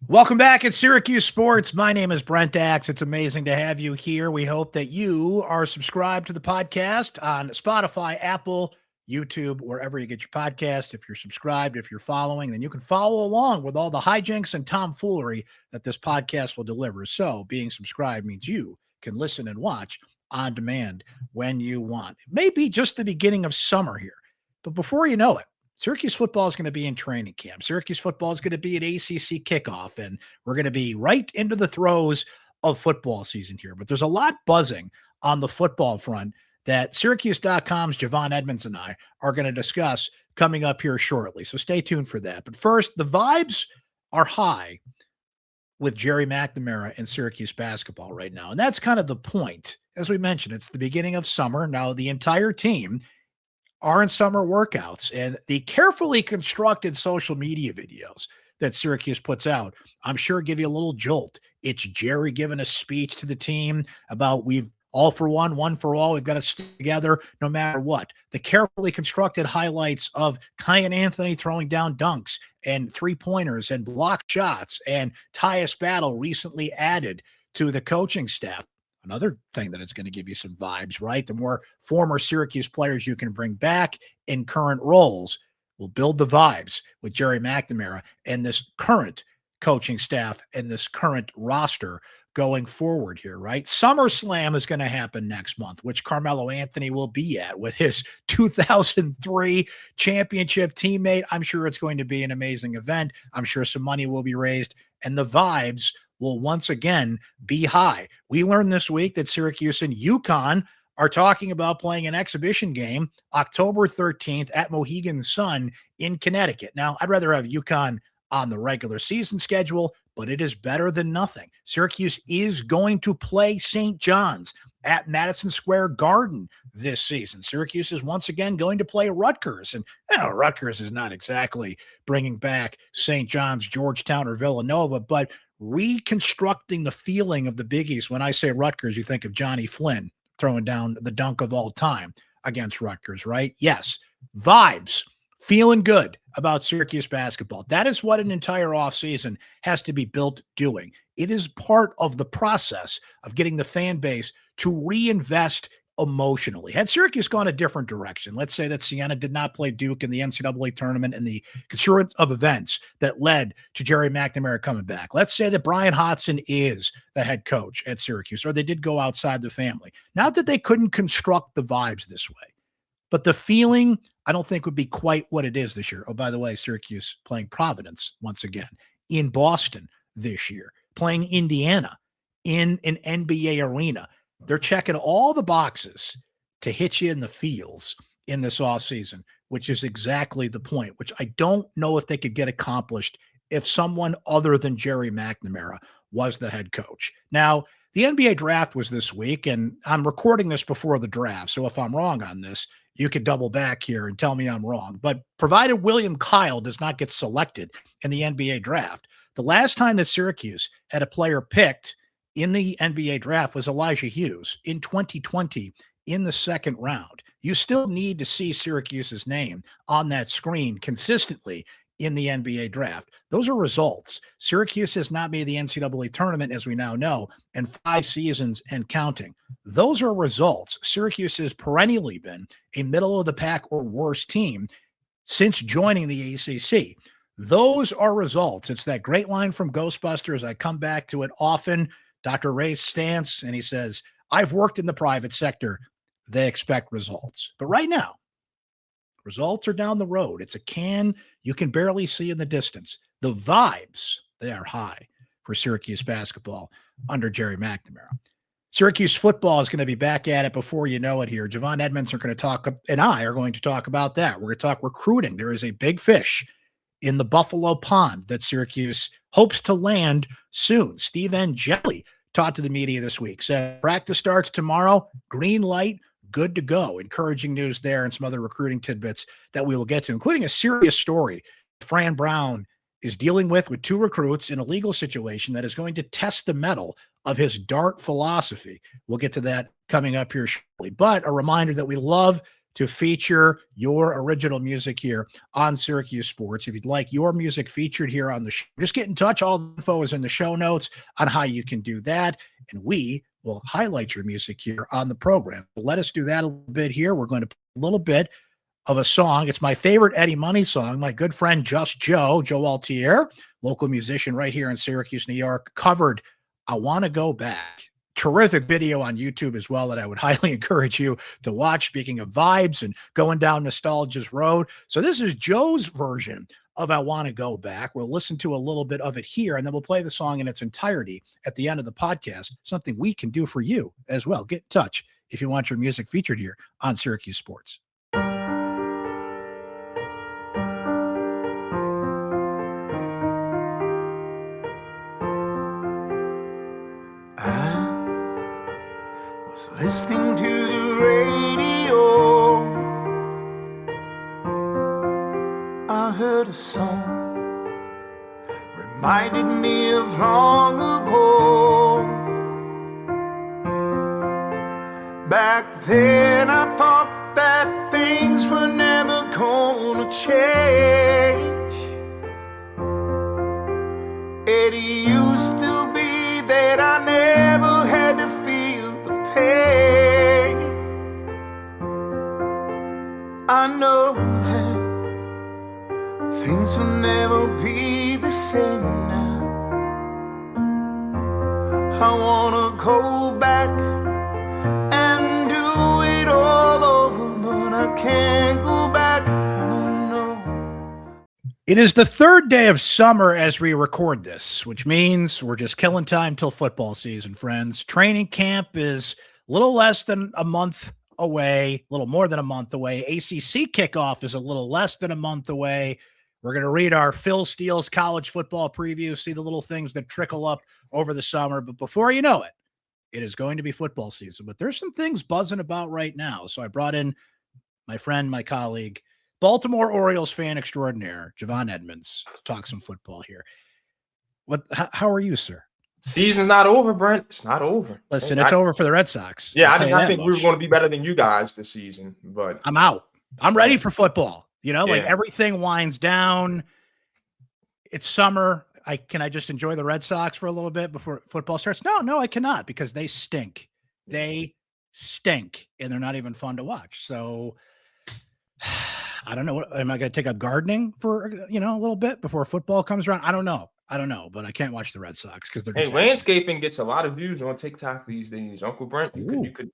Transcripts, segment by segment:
Welcome back at Syracuse Sports. My name is Brent Axe. It's amazing to have you here. We hope that you are subscribed to the podcast on Spotify, Apple, YouTube, wherever you get your podcast. If you're subscribed, if you're following, then you can follow along with all the hijinks and tomfoolery that this podcast will deliver. So being subscribed means you can listen and watch on demand when you want. It may be just the beginning of summer here, but before you know it, Syracuse football is going to be in training camp. Syracuse football is going to be at ACC kickoff, and we're going to be right into the throes of football season here. But there's a lot buzzing on the football front that syracuse.com's Javon Edmonds and I are going to discuss coming up here shortly. So stay tuned for that. But first, the vibes are high with Jerry McNamara and Syracuse basketball right now. And that's kind of the point. As we mentioned, it's the beginning of summer. Now, the entire team are in summer workouts, and the carefully constructed social media videos that Syracuse puts out, I'm sure give you a little jolt. It's Jerry giving a speech to the team about we've all for one for all. We've got to stick together no matter what. The carefully constructed highlights of Kyan Anthony throwing down dunks and three-pointers and block shots, and Tyus Battle recently added to the coaching staff. Another thing that it's going to give you some vibes, right? The more former Syracuse players you can bring back in current roles will build the vibes with Jerry McNamara and this current coaching staff and this current roster going forward here, right? SummerSlam is going to happen next month, which Carmelo Anthony will be at with his 2003 championship teammate. I'm sure it's going to be an amazing event. I'm sure some money will be raised, and the vibes will once again be high. We learned this week that Syracuse and UConn are talking about playing an exhibition game October 13th at Mohegan Sun in Connecticut. Now, I'd rather have UConn on the regular season schedule, but it is better than nothing. Syracuse is going to play St. John's at Madison Square Garden this season. Syracuse is once again going to play Rutgers, and Rutgers is not exactly bringing back St. John's, Georgetown, or Villanova, but reconstructing the feeling of the Big East. When I say Rutgers, you think of Johnny Flynn throwing down the dunk of all time against Rutgers, right? Yes, vibes, feeling good about Syracuse basketball. That is what an entire offseason has to be built doing. It is part of the process of getting the fan base to reinvest emotionally. Had Syracuse gone a different direction, let's say that Siena did not play Duke in the NCAA tournament and the concurrence of events that led to Jerry McNamara coming back. Let's say that Brian Hodson is the head coach at Syracuse, or they did go outside the family. Not that they couldn't construct the vibes this way, but the feeling, I don't think, would be quite what it is this year. Oh, by the way, Syracuse playing Providence once again, in Boston this year, playing Indiana in an NBA arena. They're checking all the boxes to hit you in the feels in this offseason, which is exactly the point, which I don't know if they could get accomplished if someone other than Jerry McNamara was the head coach. Now, the NBA draft was this week, and I'm recording this before the draft, so if I'm wrong on this, you could double back here and tell me I'm wrong. But provided William Kyle does not get selected in the NBA draft, the last time that Syracuse had a player picked in the NBA draft was Elijah Hughes in 2020 in the second round. You still need to see Syracuse's name on that screen consistently in the NBA draft. Those are results. Syracuse has not made the NCAA tournament, as we now know, in 5 seasons and counting. Those are results. Syracuse has perennially been a middle-of-the-pack or worse team since joining the ACC. Those are results. It's that great line from Ghostbusters. I come back to it often. Dr. Ray's stance, and he says, I've worked in the private sector. They expect results. But right now, results are down the road. It's a can you can barely see in the distance. The vibes, they are high for Syracuse basketball under Jerry McNamara. Syracuse football is going to be back at it before you know it here. Javon Edmonds are going to talk, and I are going to talk about that. We're going to talk recruiting. There is a big fish in the Buffalo pond that Syracuse hopes to land soon. Steve Angeli talked to the media this week, said practice starts tomorrow, green light, good to go. Encouraging news there and some other recruiting tidbits that we will get to, including a serious story Fran Brown is dealing with 2 recruits in a legal situation that is going to test the mettle of his dart philosophy. We'll get to that coming up here shortly. But a reminder that we love to feature your original music here on Syracuse Sports. If you'd like your music featured here on the show, just get in touch. All the info is in the show notes on how you can do that, and we will highlight your music here on the program. Let us do that a little bit here. We're going to play a little bit of a song. It's my favorite Eddie Money song. My good friend Just Joe Altier, local musician right here in Syracuse, New York, covered I Want to Go Back. Terrific video on YouTube as well that I would highly encourage you to watch. Speaking of vibes and going down nostalgia's road. So this is Joe's version of I Want to Go Back. We'll listen to a little bit of it here, and then we'll play the song in its entirety at the end of the podcast, something we can do for you as well. Get in touch if you want your music featured here on Syracuse Sports. Listening to the radio, I heard a song, reminded me of long ago. Back then I thought that things were never gonna change. Eddie used to be that I never had to feel pain. I know that things will never be the same now. I wanna go back and do it all over, but I can't go back. I know. It is the third day of summer as we record this, which means we're just killing time till football season, friends. Training camp is a little less than a month away, a little more than a month away. ACC kickoff is a little less than a month away. We're going to read our Phil Steele's college football preview, see the little things that trickle up over the summer. But before you know it, it is going to be football season. But there's some things buzzing about right now. So I brought in my friend, my colleague, Baltimore Orioles fan extraordinaire, Javon Edmonds, to talk some football here. How are you, sir? Season's not over, Brent. It's not over. Listen, it's over for the Red Sox. Yeah, I think we were going to be better than you guys this season, but I'm out. I'm ready for football. You know, like everything winds down. It's summer. Can I just enjoy the Red Sox for a little bit before football starts? No, I cannot, because they stink. They stink, and they're not even fun to watch. So I don't know. Am I going to take up gardening for, a little bit before football comes around? I don't know, but I can't watch the Red Sox because they're landscaping gets a lot of views on TikTok these days. Uncle Brent, you could.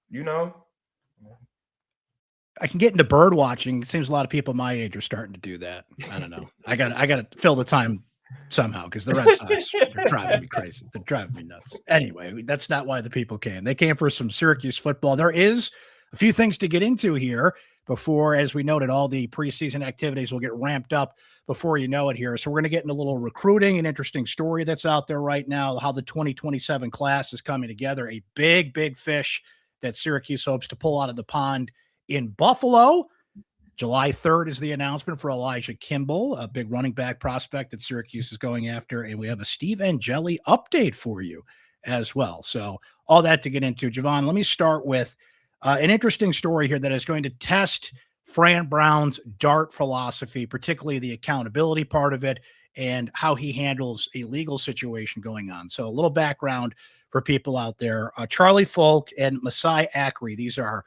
I can get into bird watching. It seems a lot of people my age are starting to do that. I don't know. I got to fill the time somehow, because the Red Sox are driving me crazy. They're driving me nuts. Anyway, that's not why the people came. They came for some Syracuse football. There is a few things to get into here before, as we noted, all the preseason activities will get ramped up before you know it here. So we're going to get into a little recruiting, an interesting story that's out there right now, how the 2027 class is coming together, a big fish that Syracuse hopes to pull out of the pond in Buffalo. July 3rd is the announcement for Elijah Kimble, a big running back prospect that Syracuse is going after. And we have a Steve Angeli update for you as well. So all that to get into. Javon, let me start with an interesting story here that is going to test Fran Brown's DART philosophy, particularly the accountability part of it and how he handles a legal situation going on. So a little background for people out there. Charlie Foulke and Masiia Acrey, these are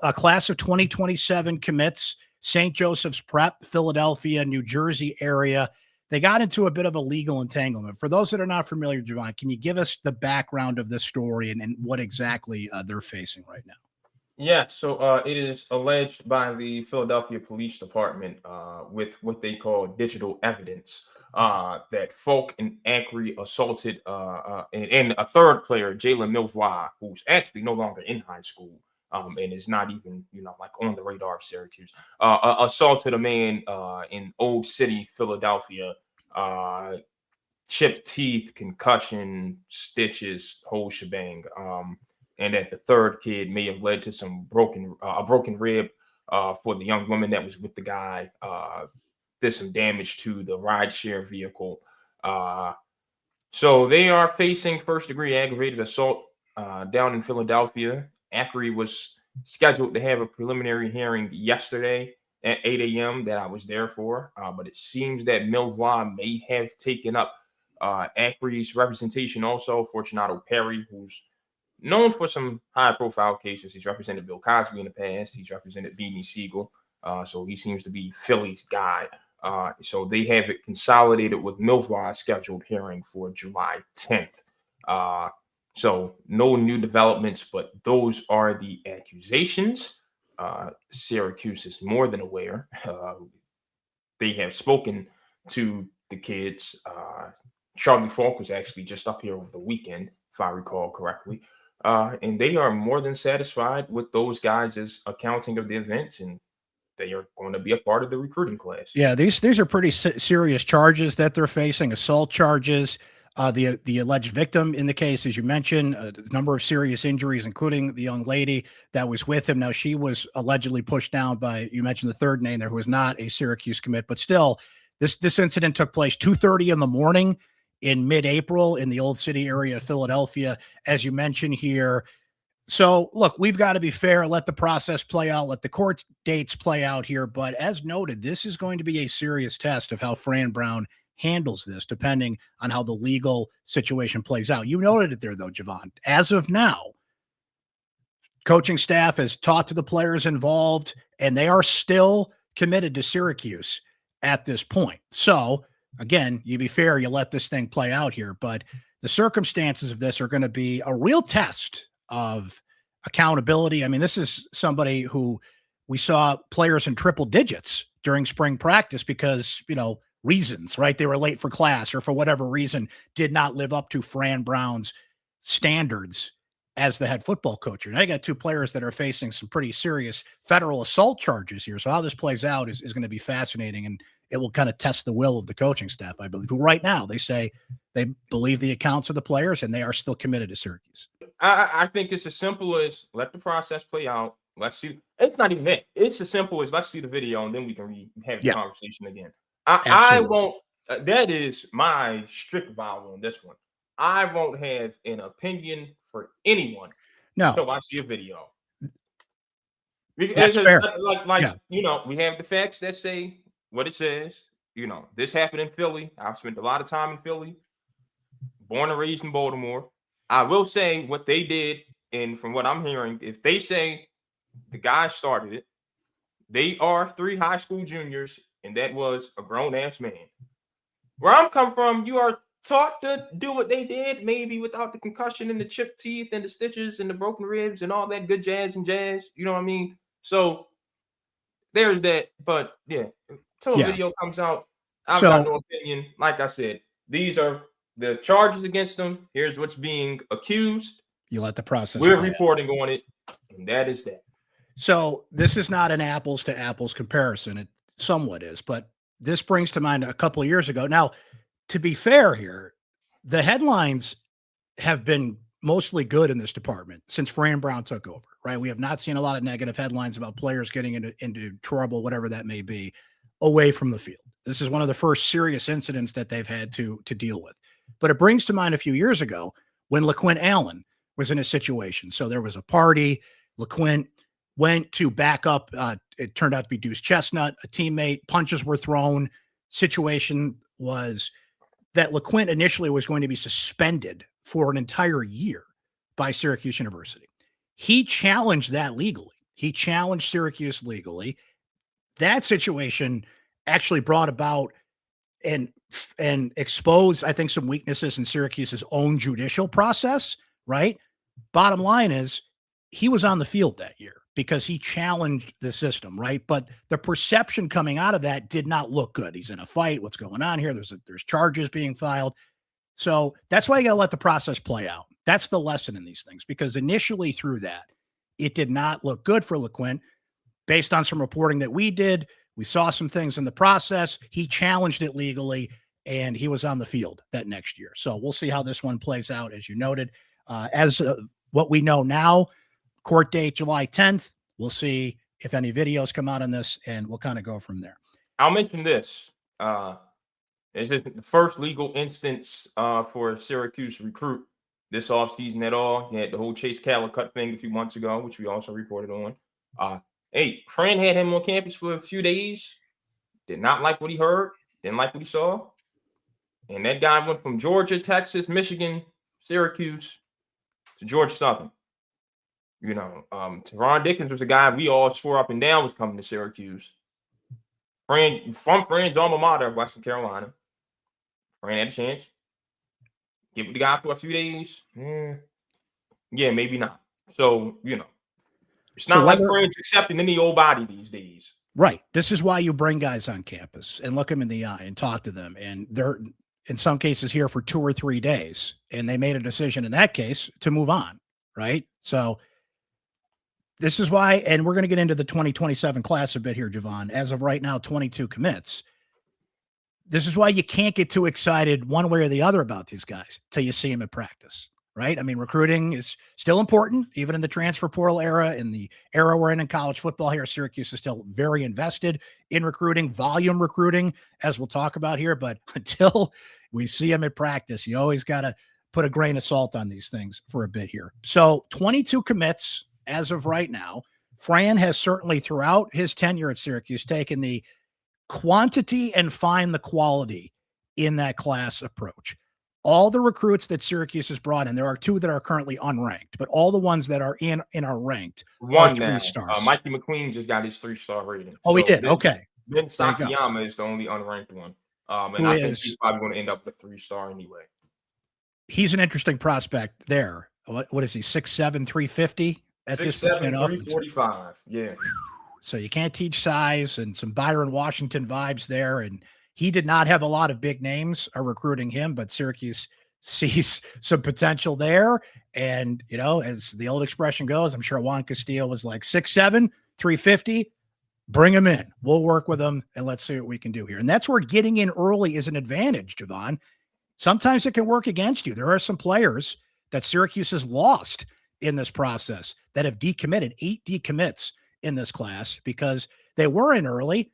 a class of 2027 commits, St. Joseph's Prep, Philadelphia, New Jersey area. They got into a bit of a legal entanglement. For those that are not familiar, Javon, can you give us the background of this story and what exactly they're facing right now? Yeah, so it is alleged by the Philadelphia Police Department with what they call digital evidence that Foulke and Acrey assaulted and a third player, Jalen Milvois, who's actually no longer in high school. And is not even, on the radar of Syracuse, assaulted a man in Old City, Philadelphia, chipped teeth, concussion, stitches, whole shebang. And that the third kid may have led to some a broken rib for the young woman that was with the guy. Did some damage to the rideshare vehicle. So they are facing first-degree aggravated assault down in Philadelphia. Acrey was scheduled to have a preliminary hearing yesterday at 8 a.m. that I was there for, but it seems that Milvois may have taken up Acrey's representation also. Fortunato Perry, who's known for some high-profile cases. He's represented Bill Cosby in the past. He's represented Beanie Siegel. So he seems to be Philly's guy. So they have it consolidated with Milvois' scheduled hearing for July 10th. So no new developments, but those are the accusations. Syracuse is more than aware. They have spoken to the kids. Charlie Foulke was actually just up here over the weekend, if I recall correctly. And they are more than satisfied with those guys' accounting of the events, and they are going to be a part of the recruiting class. Yeah, these are pretty serious charges that they're facing, assault charges. The alleged victim in the case, as you mentioned, a number of serious injuries, including the young lady that was with him. Now, she was allegedly pushed down by, you mentioned the third name there, who was not a Syracuse commit, but still, this incident took place 2:30 in the morning in mid-April in the Old City area of Philadelphia, as you mentioned here. So, look, we've got to be fair, let the process play out, let the court dates play out here. But as noted, this is going to be a serious test of how Fran Brown handles this, depending on how the legal situation plays out. You noted it there, though, Javon. As of now, coaching staff has talked to the players involved, and they are still committed to Syracuse at this point. So, again, you be fair, you let this thing play out here. But the circumstances of this are going to be a real test of accountability. I mean, this is somebody who we saw players in triple digits during spring practice because, reasons, right? They were late for class or for whatever reason did not live up to Fran Brown's standards as the head football coach. And I got two players that are facing some pretty serious federal assault charges here. So how this plays out is going to be fascinating, and it will kind of test the will of the coaching staff, I believe, who right now they say they believe the accounts of the players and they are still committed to Syracuse. I think it's as simple as let the process play out. Let's see. It's not even that. It's as simple as let's see the video and then we can have the conversation again. I won't. That is my strict vow on this one. I won't have an opinion for anyone until I see a video. That's fair. We have the facts that say what it says. This happened in Philly. I've spent a lot of time in Philly. Born and raised in Baltimore. I will say what they did, and from what I'm hearing, if they say the guy started it, they are 3 high school juniors, and that was a grown-ass man. Where I'm coming from, you are taught to do what they did, maybe without the concussion and the chipped teeth and the stitches and the broken ribs and all that good jazz. You know what I mean? So there's that. But, yeah, until the video comes out, I've got no opinion. Like I said, these are the charges against them. Here's what's being accused. You let the process. We're reporting on it, and that is that. So this is not an apples to apples comparison. It somewhat is, but this brings to mind a couple of years ago. Now, to be fair here, the headlines have been mostly good in this department since Fran Brown took over, right? We have not seen a lot of negative headlines about players getting into trouble, whatever that may be, away from the field. This is one of the first serious incidents that they've had to deal with. But it brings to mind a few years ago when LaQuint Allen was in a situation. So there was a party. LaQuint went to back up. It turned out to be Deuce Chestnut, a teammate. Punches were thrown. Situation was that LaQuint initially was going to be suspended for an entire year by Syracuse University. He challenged that legally. He challenged Syracuse legally. That situation actually brought about and exposed, I think, some weaknesses in Syracuse's own judicial process, right? Bottom line is he was on the field that year because he challenged the system, right? But the perception coming out of that did not look good. He's in a fight. What's going on here? There's charges being filed. So that's why you got to let the process play out. That's the lesson in these things, because initially through that, it did not look good for LaQuint. Based on some reporting that we did, we saw some things in the process. He challenged it legally, and he was on the field that next year. So we'll see how this one plays out, as you noted. As what we know now, court date July 10th. We'll see if any videos come out on this, and we'll kind of go from there. I'll mention this. This is the first legal instance for a Syracuse recruit this offseason at all. He had the whole Chase Calicut thing a few months ago, which we also reported on. Hey, Fran had him on campus for a few days. Did not like what he heard. Didn't like what he saw. And that guy went from Georgia, Texas, Michigan, Syracuse to Georgia Southern. Teron Dickens was a guy we all swore up and down was coming to Syracuse. From Fran's alma mater, Western Carolina. Fran had a chance. Give it the guy for a few days. Yeah, maybe not. So, it's not like Fran's accepting any old body these days. Right. This is why you bring guys on campus and look them in the eye and talk to them. And they're, in some cases, here for 2 or 3 days. And they made a decision in that case to move on. Right. So this is why, and we're going to get into the 2027 class a bit here, Javon. As of right now, 22 commits. This is why you can't get too excited one way or the other about these guys till you see them at practice, right? I mean, recruiting is still important, even in the transfer portal era, in the era we're in college football here. Syracuse is still very invested in recruiting, volume recruiting, as we'll talk about here. But until we see them at practice, you always got to put a grain of salt on these things for a bit here. So 22 commits as of right now. Fran has certainly throughout his tenure at Syracuse taken the quantity and find the quality in that class approach. All the recruits that Syracuse has brought in, there are 2 that are currently unranked, but all the ones that are in are ranked. One 3 stars. Mikey McQueen just got his 3-star rating. Oh, he did. Okay. Ben Sakiyama is the only unranked one. And I think he's probably going to end up with a 3-star anyway. He's an interesting prospect there. What is he? 6'7", 350 at this point. 345. Yeah. So you can't teach size, and some Byron Washington vibes there. And he did not have a lot of big names are recruiting him, but Syracuse sees some potential there. And, as the old expression goes, I'm sure Juan Castillo was like 6'7", 350. Bring him in. We'll work with him, and let's see what we can do here. And that's where getting in early is an advantage, Javon. Sometimes it can work against you. There are some players that Syracuse has lost in this process that have decommitted, 8 decommits in this class because they were in early.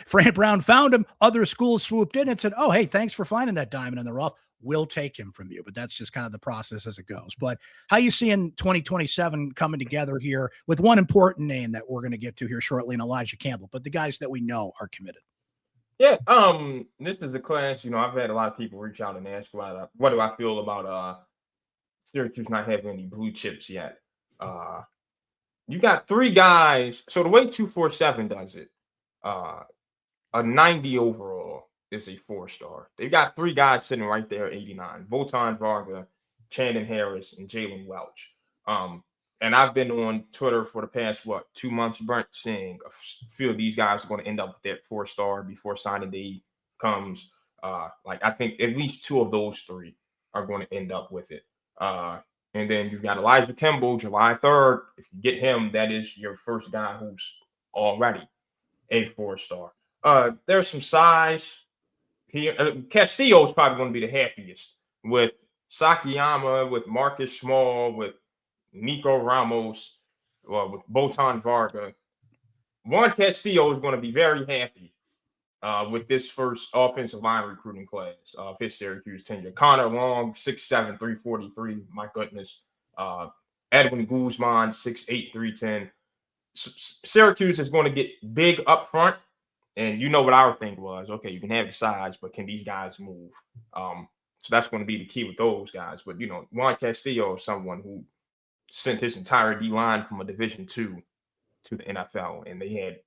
Fran Brown found him. Other schools swooped in and said, oh, hey, thanks for finding that diamond in the rough. We'll take him from you. But that's just kind of the process as it goes. But how you seeing 2027 coming together here with one important name that we're going to get to here shortly in Elijah Kimble, but the guys that we know are committed? Yeah, this is a class, I've had a lot of people reach out and ask what do I feel about Syracuse not having any blue chips yet. You got 3 guys. So the way 247 does it, a 90 overall is a 4-star. They've got 3 guys sitting right there, 89. Botan Varga, Chandon Harris, and Jalen Welch. And I've been on Twitter for the past, 2 months, Brent, saying a few of these guys are going to end up with that 4-star before signing day comes. I think at least 2 of those 3 are going to end up with it. And then you've got Elijah Kimble, July 3rd. If you get him, that is your first guy who's already a 4-star. There's some size here. Castillo is probably going to be the happiest with Sakiyama, with Marcus Small, with Nico Ramos, with Botan Varga. Juan Castillo is going to be very happy with this first offensive line recruiting class of his Syracuse tenure. Connor Long, 6'7", 343. My goodness. Edwin Guzman, 6'8", 310. Syracuse is going to get big up front. And you know what our thing was. Okay, you can have the size, but can these guys move? So that's going to be the key with those guys. But, Juan Castillo is someone who sent his entire D-line from a Division II to the NFL, and they had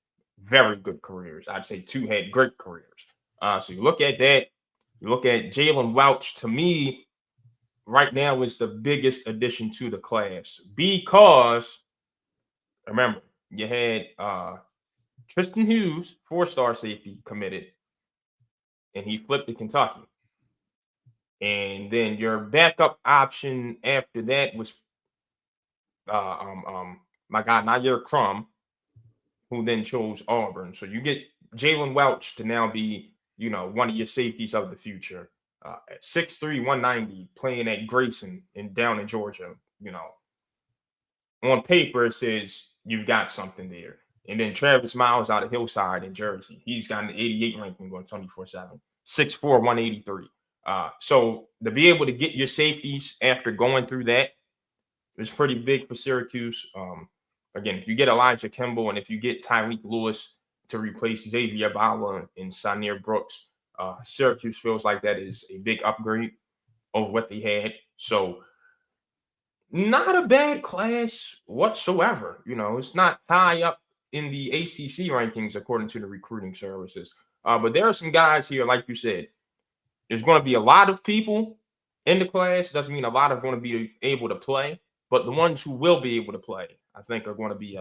very good careers. I'd say 2 had great careers. So you look at that. You look at Jalen Welch. To me, right now is the biggest addition to the class because, remember, you had Tristan Hughes, 4-star safety, committed, and he flipped to Kentucky. And then your backup option after that was my guy Nair Crum, who then chose Auburn. So you get Jalen Welch to now be, one of your safeties of the future. At 6'3", 190, playing at Grayson down in Georgia. On paper, it says you've got something there. And then Travis Miles out of Hillside in Jersey. He's got an 88 ranking going 24/7. 6'4", 183. So to be able to get your safeties after going through that is pretty big for Syracuse. Again, if you get Elijah Kimble and if you get Tyreek Lewis to replace Xavier Bala and Sanir Brooks, Syracuse feels like that is a big upgrade over what they had. So not a bad class whatsoever. It's not high up in the ACC rankings according to the recruiting services. But there are some guys here, like you said, there's going to be a lot of people in the class. Doesn't mean a lot are going to be able to play, but the ones who will be able to play, I think, are going to be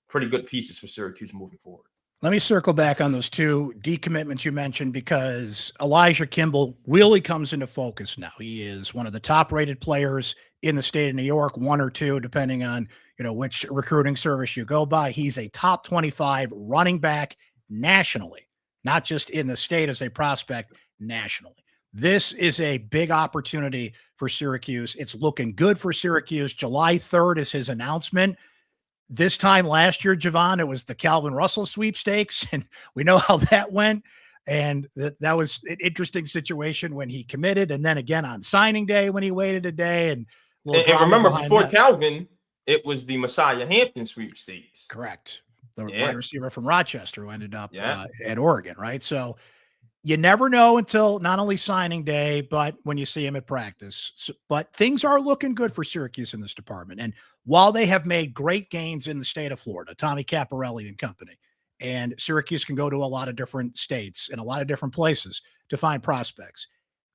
pretty good pieces for Syracuse moving forward. Let me circle back on those two decommitments you mentioned, because Elijah Kimble really comes into focus now. He is one of the top-rated players in the state of New York, one or two, depending on which recruiting service you go by. He's a top 25 running back nationally, not just in the state as a prospect, nationally. This is a big opportunity for Syracuse. It's looking good for Syracuse. July 3rd is his announcement. This time last year, Javon, it was the Calvin Russell sweepstakes, and we know how that went. And that was an interesting situation when he committed, and then again on signing day when he waited a day. And remember, before Calvin, it was the Masiia Hampton sweepstakes. Correct. The wide receiver from Rochester who ended up at Oregon, right? So you never know until not only signing day, but when you see him at practice. But things are looking good for Syracuse in this department. And while they have made great gains in the state of Florida, Tommy Caparelli and company, and Syracuse can go to a lot of different states and a lot of different places to find prospects,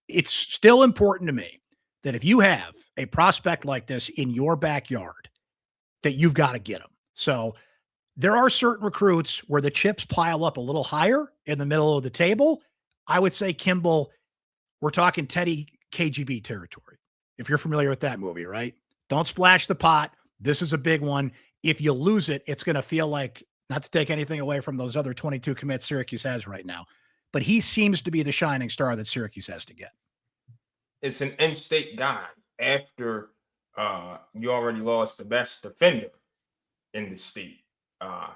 it's still important to me that if you have a prospect like this in your backyard, that you've got to get them. So there are certain recruits where the chips pile up a little higher in the middle of the table. I would say Kimble, we're talking Teddy KGB territory. If you're familiar with that movie, right? Don't splash the pot. This is a big one. If you lose it, it's going to feel like, not to take anything away from those other 22 commits Syracuse has right now, but he seems to be the shining star that Syracuse has to get. It's an in-state guy after you already lost the best defender in the state.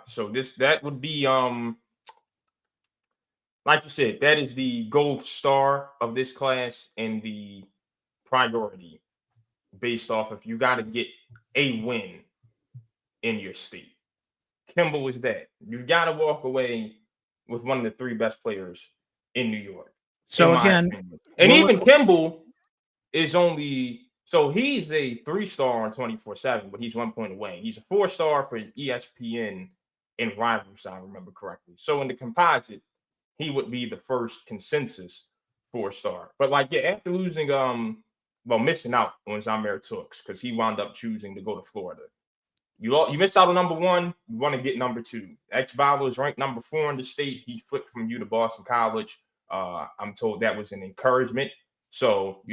So that would be like you said, that is the gold star of this class and the priority based off of you got to get a win in your state. Kimble is that. You've got to walk away with one of the three best players in New York. So again, and even Kimble is only, so he's a 3-star on 24/7, but he's 1 point away. He's a 4-star for ESPN in Rivals, I remember correctly. So in the composite, he would be the first consensus 4-star. But after losing, missing out on Zamir Tooks because he wound up choosing to go to Florida. You missed out on number 1. You want to get number 2. X-Balo is ranked number 4 in the state. He flipped from U to Boston College. I'm told that was an encouragement. So,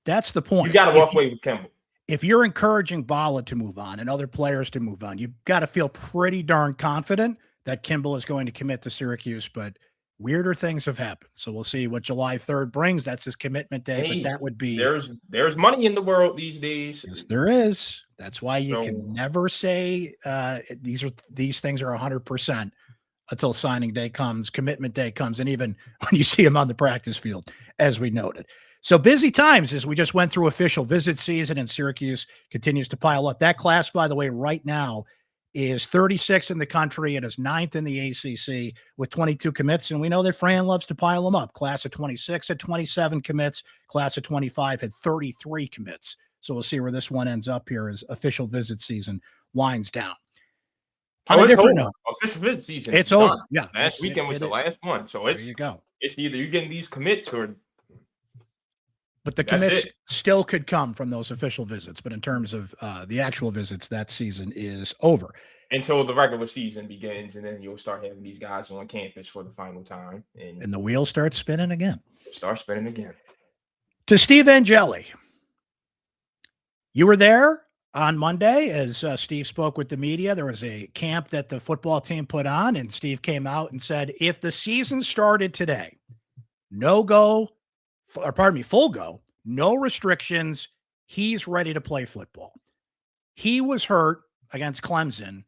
that's the point. You got to walk away with Kimble. If you're encouraging Bala to move on and other players to move on, you've got to feel pretty darn confident that Kimble is going to commit to Syracuse, but weirder things have happened. So we'll see what July 3rd brings. That's his commitment day, but that would be... There's money in the world these days. Yes, there is. That's why you can never say these things are 100% until signing day comes, commitment day comes, and even when you see him on the practice field, as we noted. So busy times as we just went through official visit season, and Syracuse continues to pile up. That class, by the way, right now is 36 in the country. It is 9th in the ACC with 22 commits, and we know that Fran loves to pile them up. Class of 26 at 27 commits, class of 25 at 33 commits. So we'll see where this one ends up here as official visit season winds down. It's over. Official visit season. It's over. Yeah. Last weekend was the last one. So there you go. It's either you're getting these commits or. But the commits still could come from those official visits. But in terms of the actual visits, that season is over. Until the regular season begins, and then you'll start having these guys on campus for the final time. And the wheel starts spinning again. To Steve Angeli. You were there on Monday as Steve spoke with the media. There was a camp that the football team put on, and Steve came out and said, if the season started today, full go, no restrictions, he's ready to play football. He was hurt against Clemson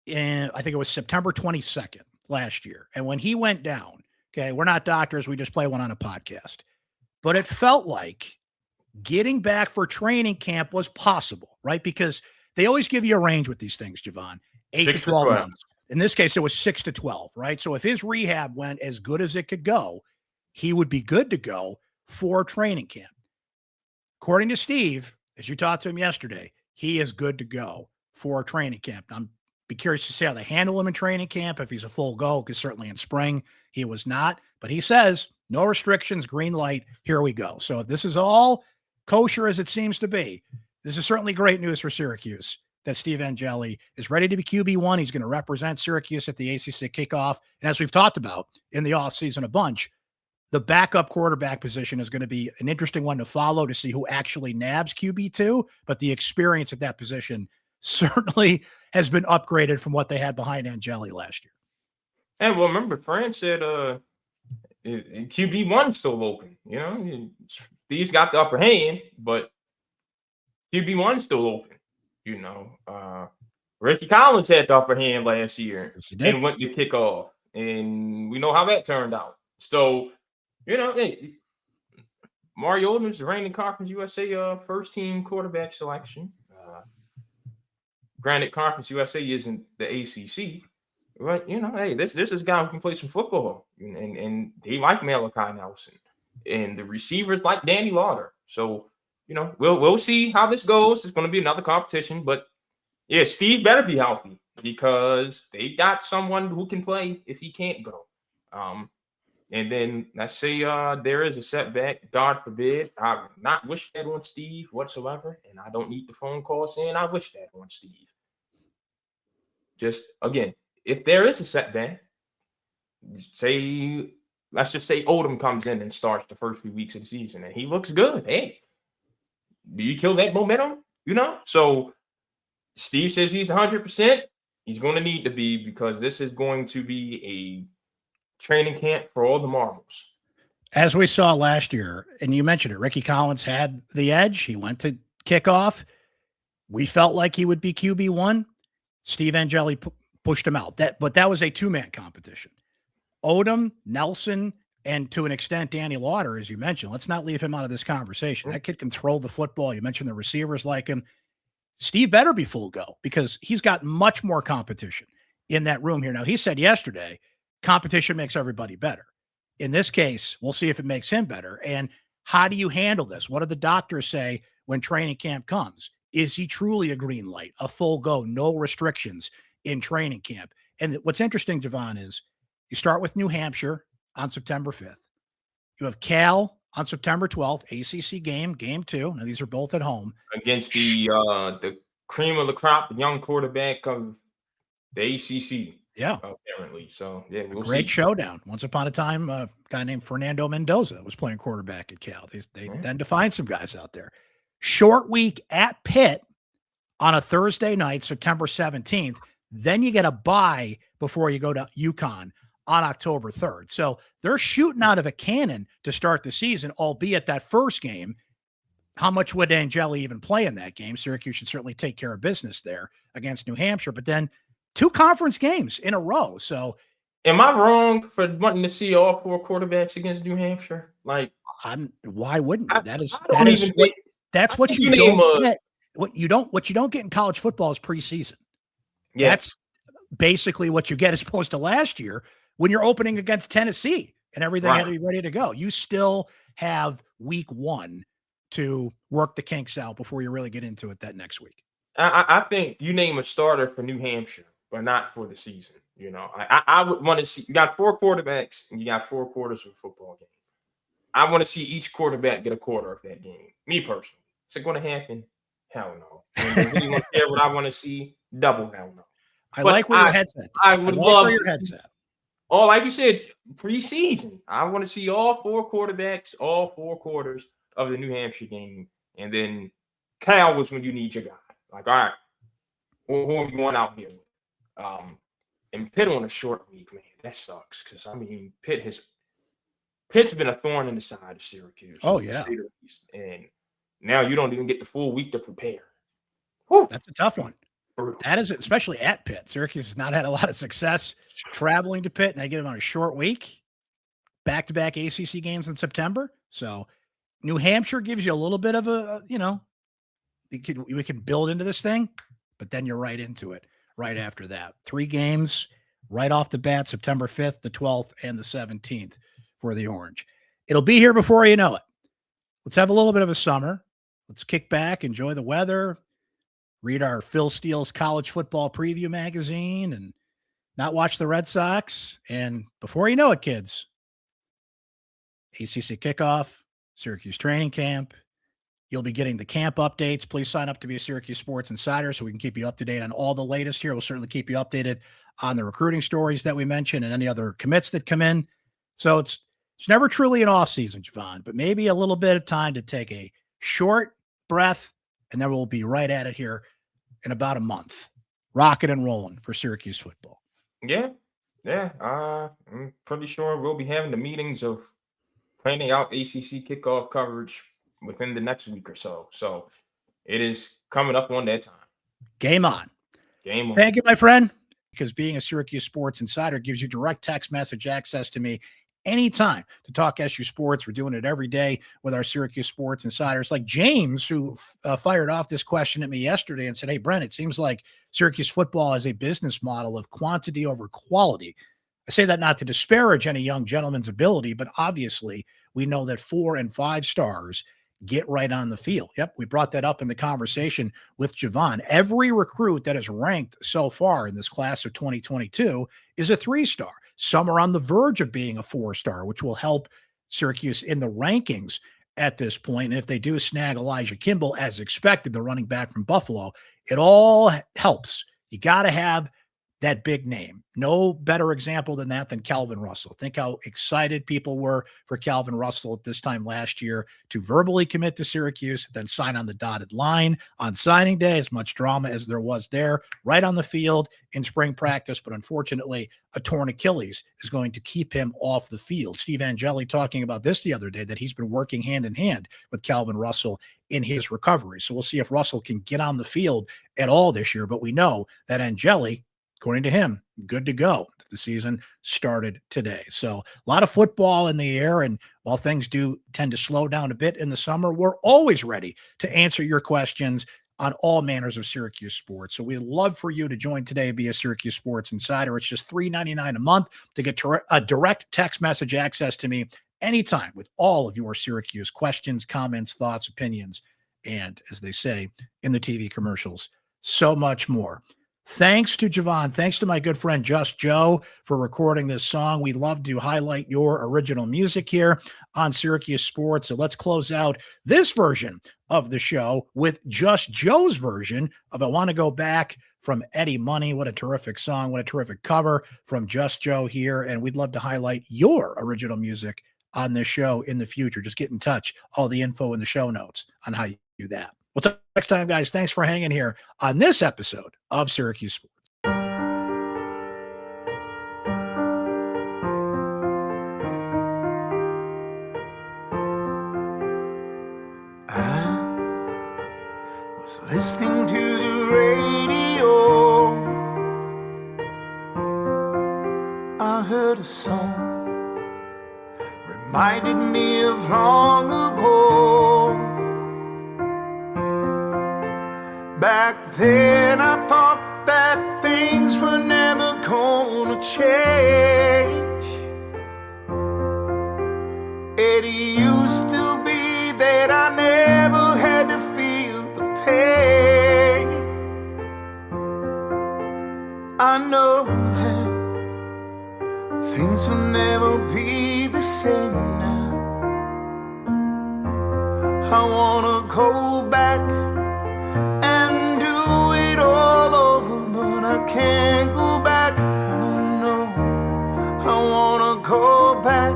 in, I think it was September 22nd last year. And when he went down, okay, we're not doctors, we just play one on a podcast. but it felt like getting back for training camp was possible, right? Because they always give you a range with these things, Javon, 8 to 12 months. In this case, it was 6 to 12, right? So if his rehab went as good as it could go, he would be good to go for training camp. According to Steve, as you talked to him yesterday, he is good to go for training camp. I'm be curious to see how they handle him in training camp, if he's a full go, because certainly in spring he was not. But he says, no restrictions, green light, here we go. So if this is all kosher as it seems to be, this is certainly great news for Syracuse that Steve Angeli is ready to be QB1. He's going to represent Syracuse at the ACC kickoff. And as we've talked about in the offseason a bunch, the backup quarterback position is going to be an interesting one to follow to see who actually nabs QB2, but the experience at that position certainly has been upgraded from what they had behind Angeli last year. And well, remember, Fran said QB1 still open. You know, Steve's got the upper hand, but QB1 still open. You know, Ricky Collins had the upper hand last year and went to kick off, and we know how that turned out. So, you know, hey, Mario Odom's the reigning Conference USA first team quarterback selection. Granted, Conference USA isn't the ACC, but you know, hey, this is a guy who can play some football, and they like Malachi Nelson, and the receivers like Danny Lauder. So, you know, we'll see how this goes. It's going to be another competition, but yeah, Steve better be healthy because they got someone who can play if he can't go. And then let's say there is a setback, God forbid. I would not wish that on Steve whatsoever, and I don't need the phone call saying I wish that on Steve. Just again, if there is a setback, let's just say Odom comes in and starts the first few weeks of the season, and he looks good. Hey, do you kill that momentum? You know, so Steve says he's 100%. He's going to need to be because this is going to be a training camp for all the marbles. As we saw last year, and you mentioned it, Ricky Collins had the edge. He went to kickoff. We felt like he would be QB1. Steve Angeli pushed him out. But that was a two-man competition. Odom, Nelson, and to an extent, Danny Lauder, as you mentioned. Let's not leave him out of this conversation. That kid can throw the football. You mentioned the receivers like him. Steve better be full go because he's got much more competition in that room here. Now, he said yesterday, competition makes everybody better. In this case, we'll see if it makes him better. And how do you handle this? What do the doctors say when training camp comes? Is he truly a green light, a full go, no restrictions in training camp? And what's interesting, Javon, is you start with New Hampshire on September 5th. You have Cal on September 12th, ACC game 2. Now, these are both at home. Against the cream of the crop, young quarterback of the ACC. Yeah. Apparently. So, yeah, we'll Great see. showdown. Once upon a time, a guy named Fernando Mendoza was playing quarterback at Cal. They tend to find some guys out there. Short week at Pitt on a Thursday night, September 17th. Then you get a bye before you go to UConn on October 3rd. So they're shooting out of a cannon to start the season, albeit that first game. How much would Angeli even play in that game? Syracuse should certainly take care of business there against New Hampshire, but then 2 conference games in a row. So am I wrong for wanting to see all 4 quarterbacks against New Hampshire? Like, why wouldn't you? That's what you don't get. What you don't get in college football is preseason. Yeah. That's basically what you get as opposed to last year when you're opening against Tennessee and everything had to be ready to go. You still have week 1 to work the kinks out before you really get into it that next week. I think you name a starter for New Hampshire, but not for the season. You know, I would want to see, you got 4 quarterbacks and you got 4 quarters of a football game. I want to see each quarterback get a quarter of that game. Me personally. Is it going to happen? Hell no. And if you want to care what I want to see, double hell no. I like where your head's at. I would love where your head's at. Oh, like you said, preseason. I want to see all 4 quarterbacks, all 4 quarters of the New Hampshire game. And then Cal was when you need your guy. Like, all right, who are we going out here with? And Pitt on a short week, man, that sucks. Because, I mean, Pitt's been a thorn in the side of Syracuse. Oh, yeah. And now you don't even get the full week to prepare. Whew. That's a tough one. That is, especially at Pitt. Syracuse has not had a lot of success traveling to Pitt, and I get them on a short week, back-to-back ACC games in September. So New Hampshire gives you a little bit of a, we can build into this thing, but then you're right into it right after that. 3 games right off the bat, September 5th, the 12th, and the 17th for the Orange. It'll be here before you know it. Let's have a little bit of a summer. Let's kick back, enjoy the weather, read our Phil Steele's college football preview magazine, and not watch the Red Sox. And before you know it, kids, ACC kickoff, Syracuse training camp. You'll be getting the camp updates. Please sign up to be a Syracuse Sports Insider so we can keep you up to date on all the latest here. We'll certainly keep you updated on the recruiting stories that we mentioned and any other commits that come in. So it's never truly an off season, Javon, but maybe a little bit of time to take a short breath, and then we'll be right at it here in about a month. Rocking and rolling for Syracuse football. Yeah. I'm pretty sure we'll be having the meetings of planning out ACC kickoff coverage within the next week or so. So it is coming up on that time. Game on. Game on. Thank you, my friend, because being a Syracuse Sports Insider gives you direct text message access to me anytime to talk SU sports. We're doing it every day with our Syracuse Sports Insiders, like James, who fired off this question at me yesterday and said, "Hey, Brent, it seems like Syracuse football is a business model of quantity over quality." I say that not to disparage any young gentleman's ability, but obviously we know that 4 and 5 stars get right on the field. Yep, we brought that up in the conversation with Javon. Every recruit that is ranked so far in this class of 2022 is a 3-star. Some are on the verge of being a 4-star, which will help Syracuse in the rankings at this point. And if they do snag Elijah Kimble, as expected, the running back from Buffalo, it all helps. You got to have that big name. No better example than that than Calvin Russell. Think how excited people were for Calvin Russell at this time last year to verbally commit to Syracuse, then sign on the dotted line on signing day. As much drama as there was there, right on the field in spring practice, but unfortunately a torn Achilles is going to keep him off the field. Steve Angeli talking about this the other day, that he's been working hand in hand with Calvin Russell in his recovery. So we'll see if Russell can get on the field at all this year, but we know that Angeli, according to him, good to go. The season started today. So a lot of football in the air. And while things do tend to slow down a bit in the summer, we're always ready to answer your questions on all manners of Syracuse sports. So we'd love for you to join today and be a Syracuse Sports Insider. It's just $3.99 a month to get a direct text message access to me anytime with all of your Syracuse questions, comments, thoughts, opinions, and, as they say in the TV commercials, so much more. Thanks to Javon. Thanks to my good friend Just Joe for recording this song. We love to highlight your original music here on Syracuse Sports. So let's close out this version of the show with Just Joe's version of I Want to Go Back from Eddie Money. What a terrific song. What a terrific cover from Just Joe here. And we'd love to highlight your original music on this show in the future. Just get in touch. All the info in the show notes on how you do that. We'll talk next time, guys. Thanks for hanging here on this episode of Syracuse Sports. I was listening to the radio. I heard a song, reminded me of long ago. Back then I thought that things were never gonna change. Eddie used to be that I never had to feel the pain. I know that things will never be the same now. I wanna go back and do it all over, but I can't go back. I know I wanna go back,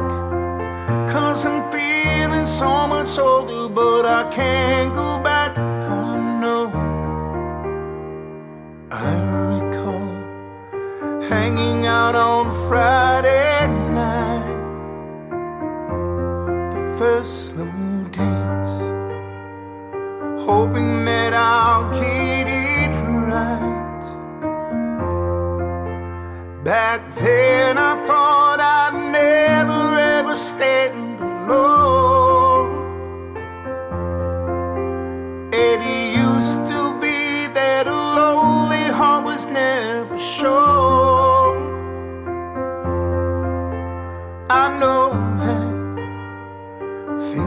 'cause I'm feeling so much older, but I can't go back. I know. I recall hanging out on Friday night, the first slow days, hoping that I'll get it right. Back then I thought I'd never ever stand alone.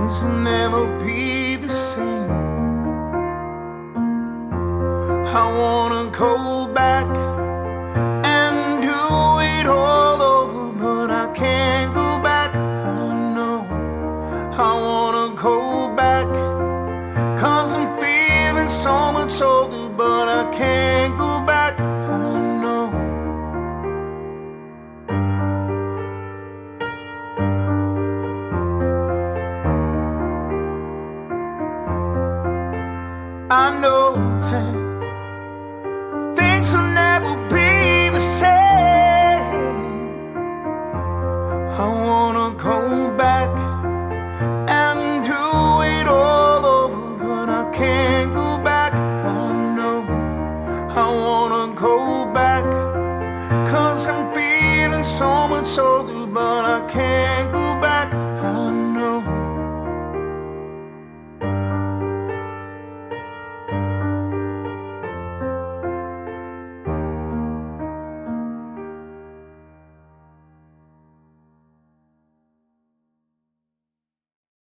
things will never be the same. I wanna go back and do it all over, but I can't go back. I know I wanna go back, 'cause I'm feeling so much older, but I can't go back. I know. I know that things will never be the same. I wanna go back and do it all over, but I can't go back. I know I wanna go back, 'cause I'm feeling so much older, but I can't go